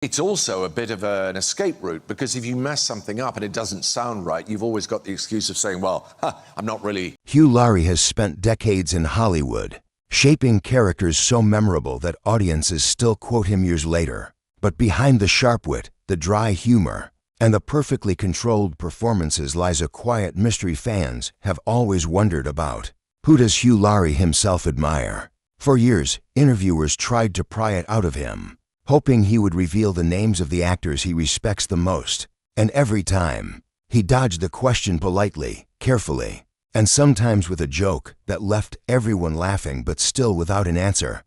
It's also a bit of an escape route, because if you mess something up and it doesn't sound right, you've always got the excuse of saying, well, I'm not really... Hugh Laurie has spent decades in Hollywood, shaping characters so memorable that audiences still quote him years later. But behind the sharp wit, the dry humor, and the perfectly controlled performances lies a quiet mystery fans have always wondered about. Who does Hugh Laurie himself admire? For years, interviewers tried to pry it out of him, hoping he would reveal the names of the actors he respects the most. And every time, he dodged the question politely, carefully, and sometimes with a joke that left everyone laughing but still without an answer.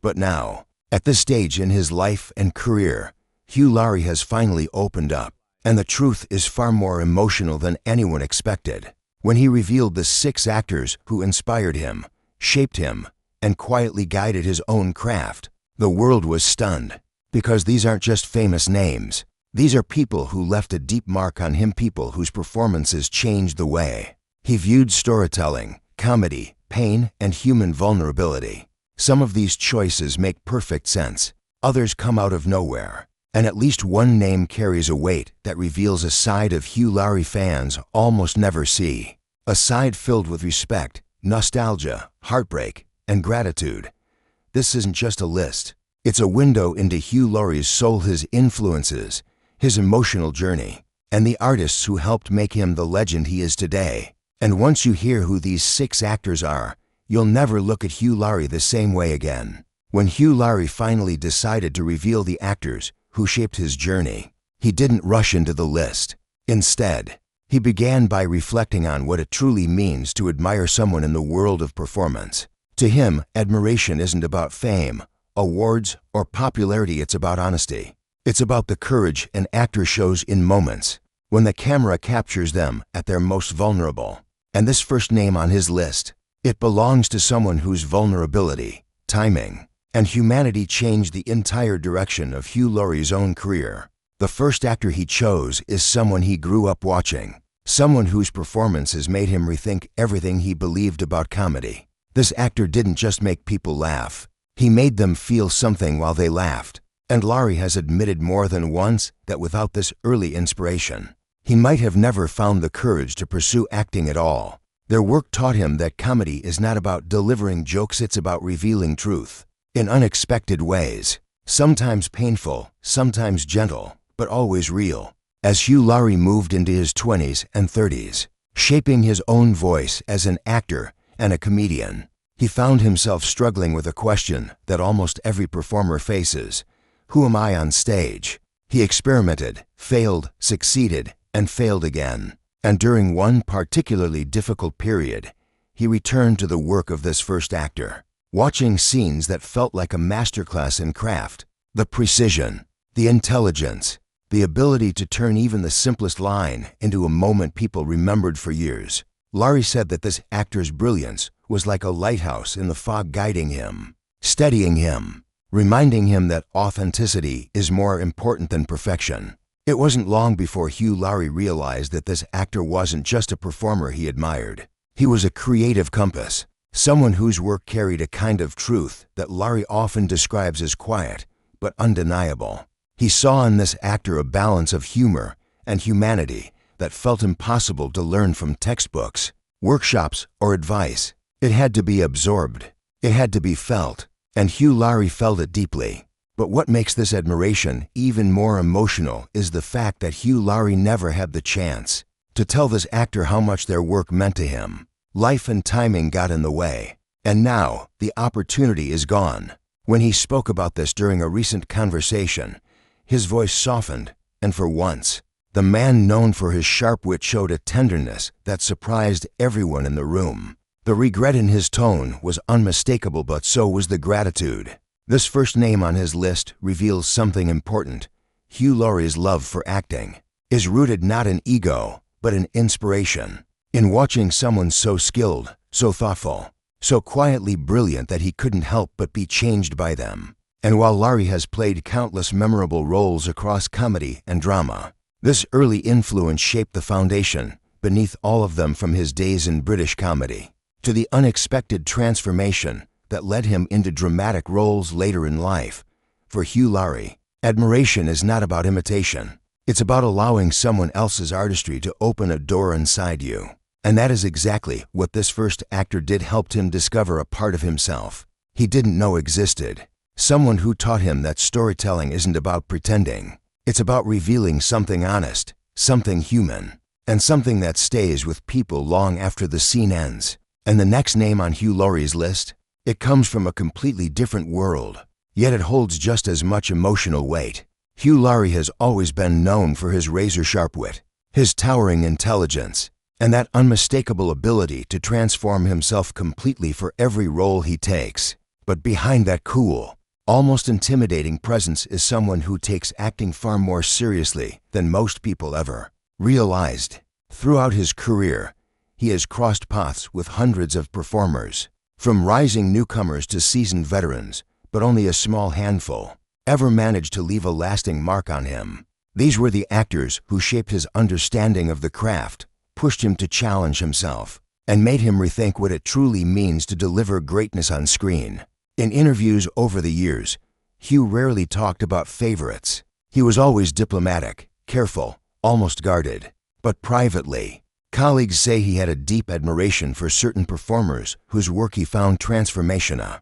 But now, at this stage in his life and career, Hugh Laurie has finally opened up, and the truth is far more emotional than anyone expected. When he revealed the 6 actors who inspired him, shaped him, and quietly guided his own craft, the world was stunned, because these aren't just famous names. These are people who left a deep mark on him, people whose performances changed the way he viewed storytelling, comedy, pain, and human vulnerability. Some of these choices make perfect sense. Others come out of nowhere. And at least one name carries a weight that reveals a side of Hugh Laurie fans almost never see. A side filled with respect, nostalgia, heartbreak, and gratitude. This isn't just a list. It's a window into Hugh Laurie's soul, his influences, his emotional journey, and the artists who helped make him the legend he is today. And once you hear who these 6 actors are, you'll never look at Hugh Laurie the same way again. When Hugh Laurie finally decided to reveal the actors who shaped his journey, he didn't rush into the list. Instead, he began by reflecting on what it truly means to admire someone in the world of performance. To him, admiration isn't about fame, awards, or popularity. It's about honesty. It's about the courage an actor shows in moments when the camera captures them at their most vulnerable. And this first name on his list, it belongs to someone whose vulnerability, timing, and humanity changed the entire direction of Hugh Laurie's own career. The first actor he chose is someone he grew up watching, someone whose performances made him rethink everything he believed about comedy. This actor didn't just make people laugh, he made them feel something while they laughed. And Laurie has admitted more than once that without this early inspiration, he might have never found the courage to pursue acting at all. Their work taught him that comedy is not about delivering jokes, it's about revealing truth in unexpected ways, sometimes painful, sometimes gentle, but always real. As Hugh Laurie moved into his 20s and 30s, shaping his own voice as an actor and a comedian, he found himself struggling with a question that almost every performer faces: who am I on stage? He experimented, failed, succeeded, and failed again. And during one particularly difficult period, he returned to the work of this first actor, watching scenes that felt like a masterclass in craft. The precision, the intelligence, the ability to turn even the simplest line into a moment people remembered for years. Laurie said that this actor's brilliance was like a lighthouse in the fog, guiding him, steadying him, reminding him that authenticity is more important than perfection. It wasn't long before Hugh Laurie realized that this actor wasn't just a performer he admired. He was a creative compass, someone whose work carried a kind of truth that Laurie often describes as quiet but undeniable. He saw in this actor a balance of humor and humanity that felt impossible to learn from textbooks, workshops, or advice. It had to be absorbed. It had to be felt. And Hugh Laurie felt it deeply. But what makes this admiration even more emotional is the fact that Hugh Laurie never had the chance to tell this actor how much their work meant to him. Life and timing got in the way. And now, the opportunity is gone. When he spoke about this during a recent conversation, his voice softened, and for once, the man known for his sharp wit showed a tenderness that surprised everyone in the room. The regret in his tone was unmistakable, but so was the gratitude. This first name on his list reveals something important. Hugh Laurie's love for acting is rooted not in ego, but in inspiration. In watching someone so skilled, so thoughtful, so quietly brilliant that he couldn't help but be changed by them. And while Laurie has played countless memorable roles across comedy and drama, this early influence shaped the foundation beneath all of them, from his days in British comedy to the unexpected transformation that led him into dramatic roles later in life. For Hugh Laurie, Admiration is not about imitation. It's about allowing someone else's artistry to open a door inside you. And that is exactly what this first actor did. Helped him discover a part of himself he didn't know existed. Someone who taught him that storytelling isn't about pretending. It's about revealing something honest, something human, and something that stays with people long after the scene ends. And the next name on Hugh Laurie's list? It comes from a completely different world, yet it holds just as much emotional weight. Hugh Laurie has always been known for his razor-sharp wit, his towering intelligence, and that unmistakable ability to transform himself completely for every role he takes. But behind that cool, almost intimidating presence is someone who takes acting far more seriously than most people ever realized. Throughout his career, he has crossed paths with hundreds of performers, from rising newcomers to seasoned veterans, but only a small handful ever managed to leave a lasting mark on him. These were the actors who shaped his understanding of the craft, pushed him to challenge himself, and made him rethink what it truly means to deliver greatness on screen. In interviews over the years, Hugh rarely talked about favorites. He was always diplomatic, careful, almost guarded. But privately, colleagues say he had a deep admiration for certain performers whose work he found transformational.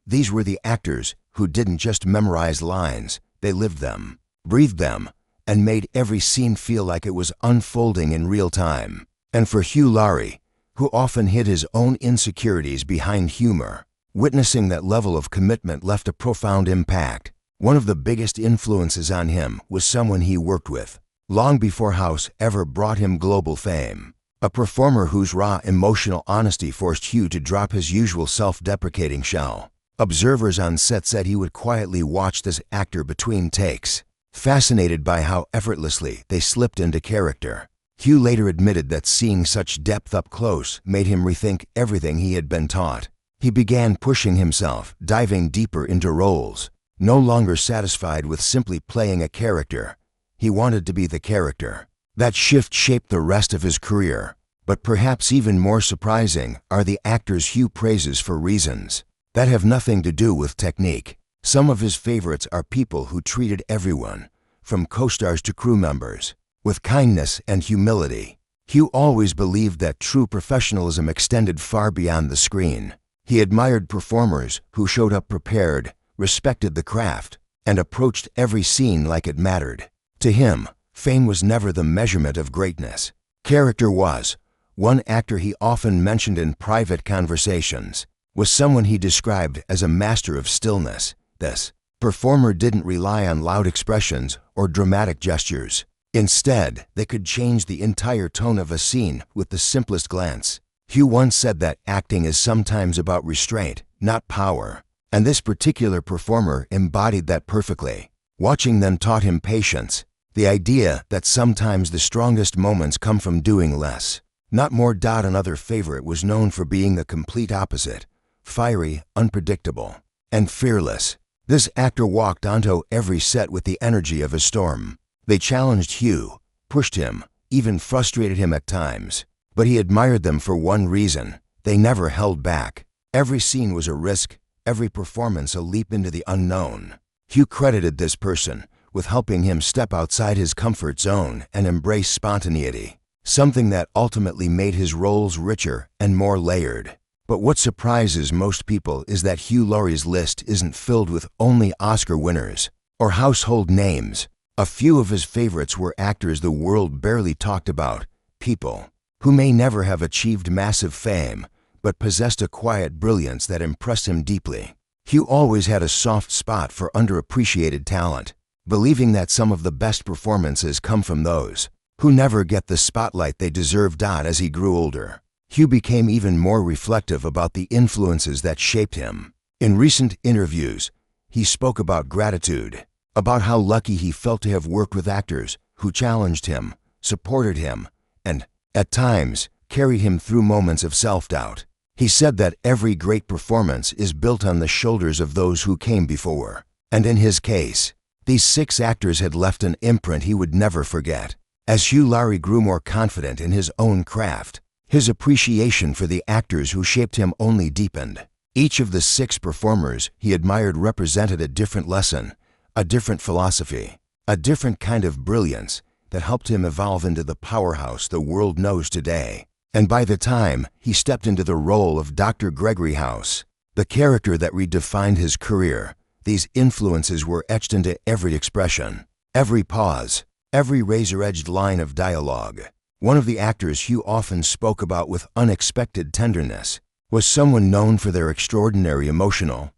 These were the actors who didn't just memorize lines, they lived them, breathed them, and made every scene feel like it was unfolding in real time. And for Hugh Laurie, who often hid his own insecurities behind humor, witnessing that level of commitment left a profound impact. One of the biggest influences on him was someone he worked with long before House ever brought him global fame. A performer whose raw emotional honesty forced Hugh to drop his usual self-deprecating shell. Observers on set said he would quietly watch this actor between takes, fascinated by how effortlessly they slipped into character. Hugh later admitted that seeing such depth up close made him rethink everything he had been taught. He began pushing himself, diving deeper into roles, no longer satisfied with simply playing a character. He wanted to be the character. That shift shaped the rest of his career. But perhaps even more surprising are the actors Hugh praises for reasons that have nothing to do with technique. Some of his favorites are people who treated everyone, from co-stars to crew members, with kindness and humility. Hugh always believed that true professionalism extended far beyond the screen. He admired performers who showed up prepared, respected the craft, and approached every scene like it mattered. To him, fame was never the measurement of greatness. Character was. One actor he often mentioned in private conversations was someone he described as a master of stillness. This performer didn't rely on loud expressions or dramatic gestures. Instead, they could change the entire tone of a scene with the simplest glance. Hugh once said that acting is sometimes about restraint, not power. And this particular performer embodied that perfectly. Watching them taught him patience, the idea that sometimes the strongest moments come from doing less, not more. Another favorite was known for being the complete opposite, fiery, unpredictable, and fearless. This actor walked onto every set with the energy of a storm. They challenged Hugh, pushed him, even frustrated him at times. But he admired them for one reason: they never held back. Every scene was a risk, every performance a leap into the unknown. Hugh credited this person with helping him step outside his comfort zone and embrace spontaneity, something that ultimately made his roles richer and more layered. But what surprises most people is that Hugh Laurie's list isn't filled with only Oscar winners or household names. A few of his favorites were actors the world barely talked about, people who may never have achieved massive fame, but possessed a quiet brilliance that impressed him deeply. Hugh always had a soft spot for underappreciated talent, believing that some of the best performances come from those who never get the spotlight they deserve. As he grew older, Hugh became even more reflective about the influences that shaped him. In recent interviews, he spoke about gratitude, about how lucky he felt to have worked with actors who challenged him, supported him, and, at times, carried him through moments of self-doubt. He said that every great performance is built on the shoulders of those who came before. And in his case, these 6 actors had left an imprint he would never forget. As Hugh Laurie grew more confident in his own craft, his appreciation for the actors who shaped him only deepened. Each of the 6 performers he admired represented a different lesson, a different philosophy, a different kind of brilliance that helped him evolve into the powerhouse the world knows today. And by the time he stepped into the role of Dr. Gregory House, the character that redefined his career, these influences were etched into every expression, every pause, every razor-edged line of dialogue. One of the actors Hugh often spoke about with unexpected tenderness was someone known for their extraordinary emotional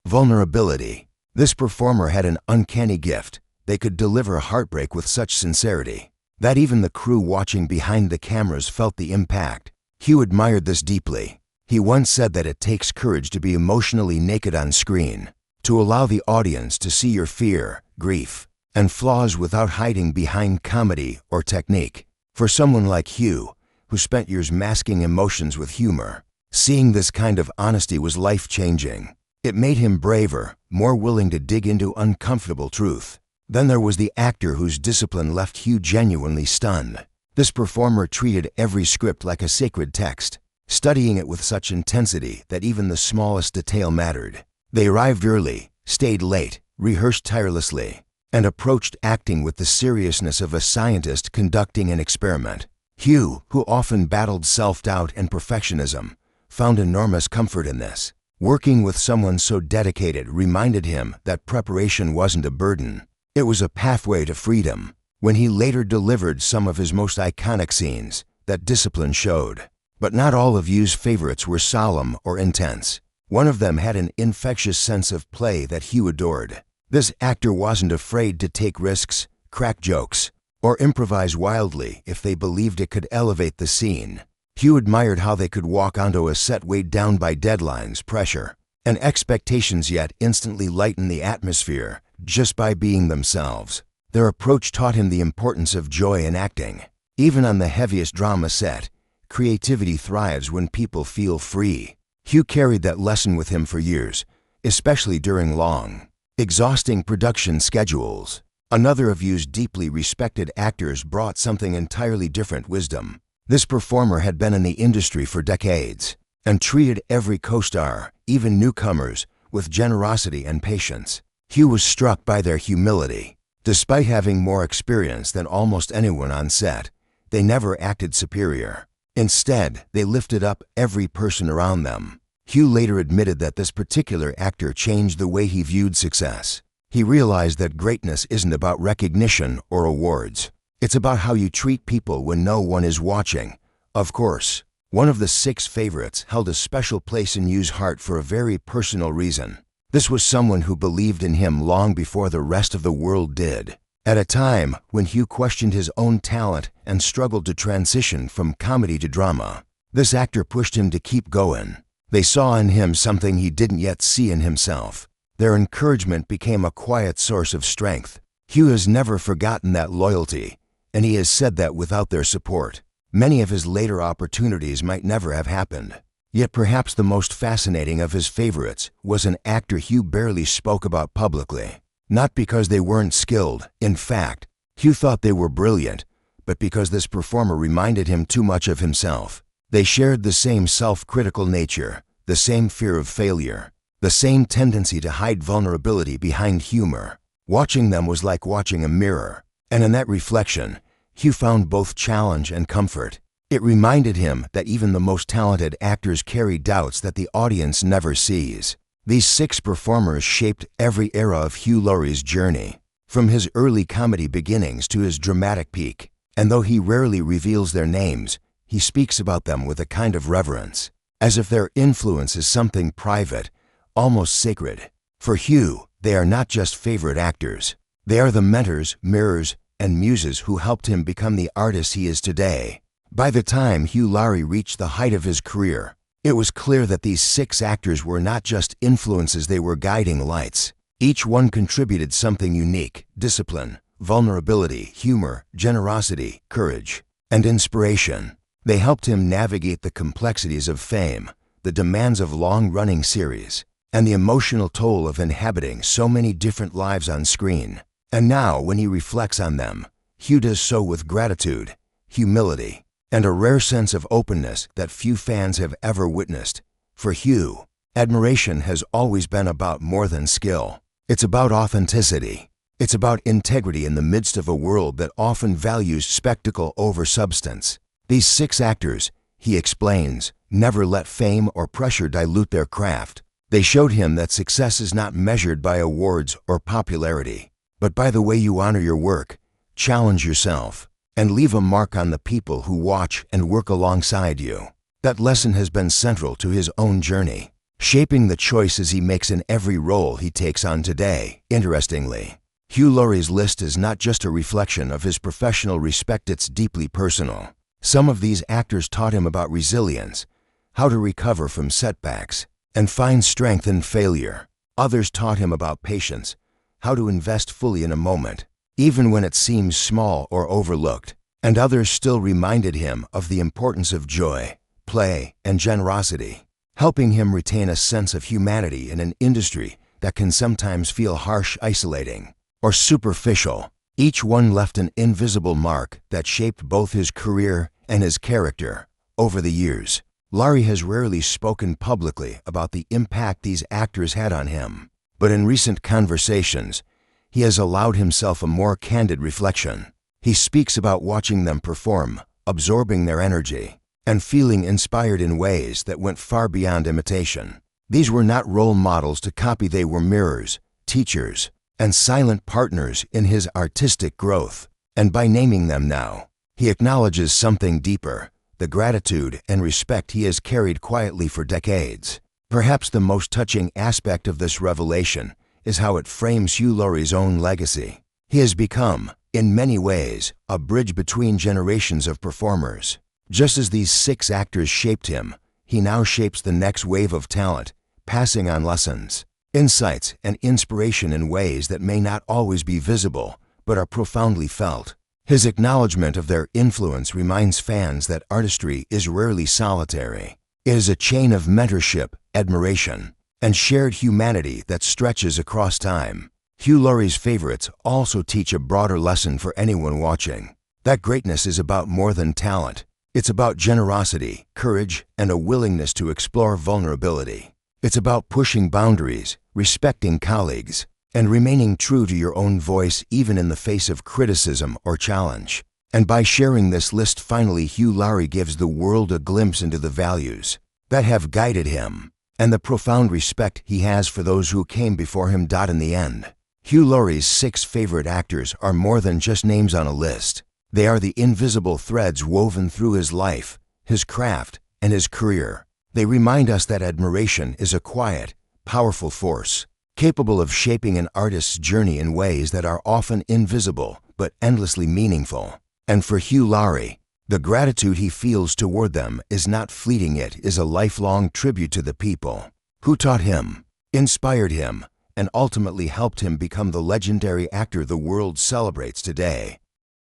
vulnerability. This performer had an uncanny gift. They could deliver heartbreak with such sincerity that even the crew watching behind the cameras felt the impact. Hugh admired this deeply. He once said that it takes courage to be emotionally naked on screen, to allow the audience to see your fear, grief, and flaws without hiding behind comedy or technique. For someone like Hugh, who spent years masking emotions with humor, seeing this kind of honesty was life-changing. It made him braver, more willing to dig into uncomfortable truth. Then there was the actor whose discipline left Hugh genuinely stunned. This performer treated every script like a sacred text, studying it with such intensity that even the smallest detail mattered. They arrived early, stayed late, rehearsed tirelessly, and approached acting with the seriousness of a scientist conducting an experiment. Hugh, who often battled self-doubt and perfectionism, found enormous comfort in this. Working with someone so dedicated reminded him that preparation wasn't a burden. It was a pathway to freedom. When he later delivered some of his most iconic scenes, that discipline showed. But not all of Hugh's favorites were solemn or intense. One of them had an infectious sense of play that Hugh adored. This actor wasn't afraid to take risks, crack jokes, or improvise wildly if they believed it could elevate the scene. Hugh admired how they could walk onto a set weighed down by deadlines, pressure, and expectations, yet instantly lighten the atmosphere just by being themselves. Their approach taught him the importance of joy in acting. Even on the heaviest drama set, creativity thrives when people feel free. Hugh carried that lesson with him for years, especially during long, exhausting production schedules. Another of Hugh's deeply respected actors brought something entirely different: wisdom. This performer had been in the industry for decades and treated every co-star, even newcomers, with generosity and patience. Hugh was struck by their humility. Despite having more experience than almost anyone on set, they never acted superior. Instead, they lifted up every person around them. Hugh later admitted that this particular actor changed the way he viewed success. He realized that greatness isn't about recognition or awards. It's about how you treat people when no one is watching. Of course, one of the 6 favorites held a special place in Hugh's heart for a very personal reason. This was someone who believed in him long before the rest of the world did. At a time when Hugh questioned his own talent and struggled to transition from comedy to drama, this actor pushed him to keep going. They saw in him something he didn't yet see in himself. Their encouragement became a quiet source of strength. Hugh has never forgotten that loyalty, and he has said that without their support, many of his later opportunities might never have happened. Yet perhaps the most fascinating of his favorites was an actor Hugh barely spoke about publicly. Not because they weren't skilled. In fact, Hugh thought they were brilliant, but because this performer reminded him too much of himself. They shared the same self-critical nature, the same fear of failure, the same tendency to hide vulnerability behind humor. Watching them was like watching a mirror, and in that reflection, Hugh found both challenge and comfort. It reminded him that even the most talented actors carry doubts that the audience never sees. These 6 performers shaped every era of Hugh Laurie's journey, from his early comedy beginnings to his dramatic peak. And though he rarely reveals their names, he speaks about them with a kind of reverence, as if their influence is something private, almost sacred. For Hugh, they are not just favorite actors. They are the mentors, mirrors, and muses who helped him become the artist he is today. By the time Hugh Laurie reached the height of his career, it was clear that these 6 actors were not just influences, they were guiding lights. Each one contributed something unique: discipline, vulnerability, humor, generosity, courage, and inspiration. They helped him navigate the complexities of fame, the demands of long-running series, and the emotional toll of inhabiting so many different lives on screen. And now, when he reflects on them, Hugh does so with gratitude, humility, and a rare sense of openness that few fans have ever witnessed. For Hugh, admiration has always been about more than skill. It's about authenticity. It's about integrity in the midst of a world that often values spectacle over substance. These 6 actors, he explains, never let fame or pressure dilute their craft. They showed him that success is not measured by awards or popularity, but by the way you honor your work, challenge yourself, and leave a mark on the people who watch and work alongside you. That lesson has been central to his own journey, shaping the choices he makes in every role he takes on today. Interestingly, Hugh Laurie's list is not just a reflection of his professional respect, it's deeply personal. Some of these actors taught him about resilience, how to recover from setbacks, and find strength in failure. Others taught him about patience, how to invest fully in a moment, even when it seems small or overlooked. And others still reminded him of the importance of joy, play, and generosity, helping him retain a sense of humanity in an industry that can sometimes feel harsh, isolating, or superficial. Each one left an invisible mark that shaped both his career and his character. Over the years, Laurie has rarely spoken publicly about the impact these actors had on him, but in recent conversations, he has allowed himself a more candid reflection. He speaks about watching them perform, absorbing their energy, and feeling inspired in ways that went far beyond imitation. These were not role models to copy, they were mirrors, teachers, and silent partners in his artistic growth. And by naming them now, he acknowledges something deeper, the gratitude and respect he has carried quietly for decades. Perhaps the most touching aspect of this revelation is how it frames Hugh Laurie's own legacy. He has become, in many ways, a bridge between generations of performers. Just as these 6 actors shaped him, he now shapes the next wave of talent, passing on lessons, insights, and inspiration in ways that may not always be visible, but are profoundly felt. His acknowledgement of their influence reminds fans that artistry is rarely solitary. It is a chain of mentorship, admiration, and shared humanity that stretches across time. Hugh Laurie's favorites also teach a broader lesson for anyone watching. That greatness is about more than talent. It's about generosity, courage, and a willingness to explore vulnerability. It's about pushing boundaries, respecting colleagues, and remaining true to your own voice even in the face of criticism or challenge. And by sharing this list, finally, Hugh Laurie gives the world a glimpse into the values that have guided him and the profound respect he has for those who came before him. In the end, Hugh Laurie's 6 favorite actors are more than just names on a list. They are the invisible threads woven through his life, his craft, and his career. They remind us that admiration is a quiet, powerful force, capable of shaping an artist's journey in ways that are often invisible but endlessly meaningful. And for Hugh Laurie, the gratitude he feels toward them is not fleeting, it is a lifelong tribute to the people who taught him, inspired him, and ultimately helped him become the legendary actor the world celebrates today.